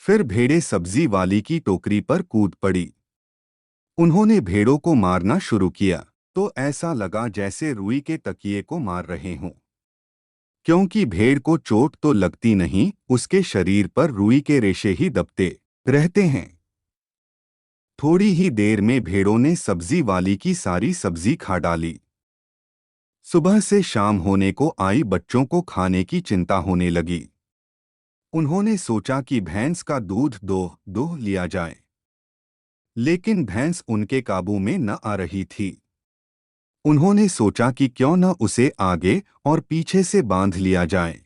फिर भेड़ें सब्जी वाली की टोकरी पर कूद पड़ी। उन्होंने भेड़ों को मारना शुरू किया तो ऐसा लगा जैसे रुई के तकिए को मार रहे हों। क्योंकि भेड़ को चोट तो लगती नहीं, उसके शरीर पर रुई के रेशे ही दबते रहते हैं। थोड़ी ही देर में भेड़ों ने सब्जी वाली की सारी सब्जी खा डाली। सुबह से शाम होने को आई, बच्चों को खाने की चिंता होने लगी। उन्होंने सोचा कि भैंस का दूध दोह लिया जाए, लेकिन भैंस उनके काबू में न आ रही थी। उन्होंने सोचा कि क्यों न उसे आगे और पीछे से बांध लिया जाए।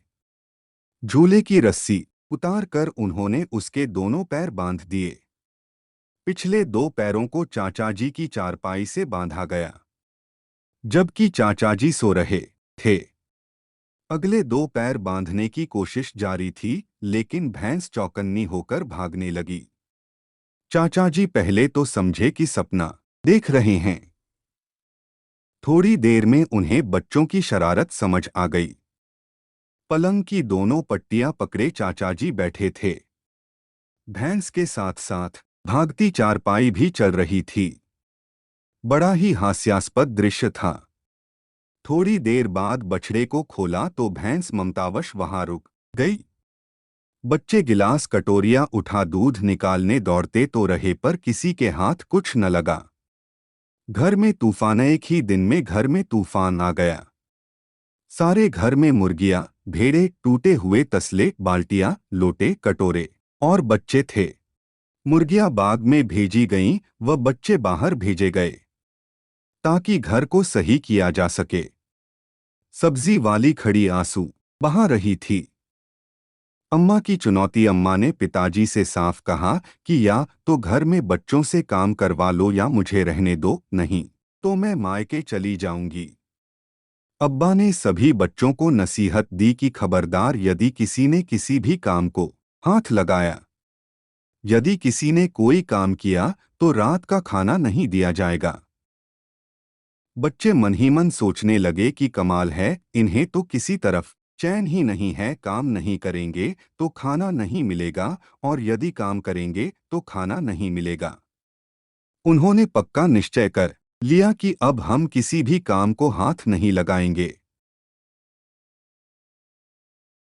झूले की रस्सी उतार कर उन्होंने उसके दोनों पैर बांध दिए। पिछले दो पैरों को चाचाजी की चारपाई से बांधा गया, जबकि चाचाजी सो रहे थे। अगले दो पैर बांधने की कोशिश जारी थी, लेकिन भैंस चौकन्नी होकर भागने लगी। चाचाजी पहले तो समझे कि सपना देख रहे हैं। थोड़ी देर में उन्हें बच्चों की शरारत समझ आ गई। पलंग की दोनों पट्टियां पकड़े चाचाजी बैठे थे। भैंस के साथ साथ भागती चारपाई भी चल रही थी। बड़ा ही हास्यास्पद दृश्य था। थोड़ी देर बाद बछड़े को खोला तो भैंस ममतावश वहां रुक गई। बच्चे गिलास कटोरियां उठा दूध निकालने दौड़ते तो रहे, पर किसी के हाथ कुछ न लगा। घर में तूफान। एक ही दिन में घर में तूफान आ गया। सारे घर में मुर्गियां, भेड़ें, टूटे हुए तसले, बाल्टियां, लोटे, कटोरे और बच्चे थे। मुर्गियां बाग में भेजी गईं व बच्चे बाहर भेजे गए ताकि घर को सही किया जा सके। सब्जी वाली खड़ी आंसू बहा रही थी। अम्मा की चुनौती। अम्मा ने पिताजी से साफ कहा कि या तो घर में बच्चों से काम करवा लो या मुझे रहने दो, नहीं तो मैं मायके चली जाऊंगी। अब्बा ने सभी बच्चों को नसीहत दी कि खबरदार, यदि किसी ने किसी भी काम को हाथ लगाया, यदि किसी ने कोई काम किया तो रात का खाना नहीं दिया जाएगा। बच्चे मन ही मन सोचने लगे कि कमाल है, इन्हें तो किसी तरफ चैन ही नहीं है। काम नहीं करेंगे तो खाना नहीं मिलेगा, और यदि काम करेंगे तो खाना नहीं मिलेगा। उन्होंने पक्का निश्चय कर लिया कि अब हम किसी भी काम को हाथ नहीं लगाएंगे।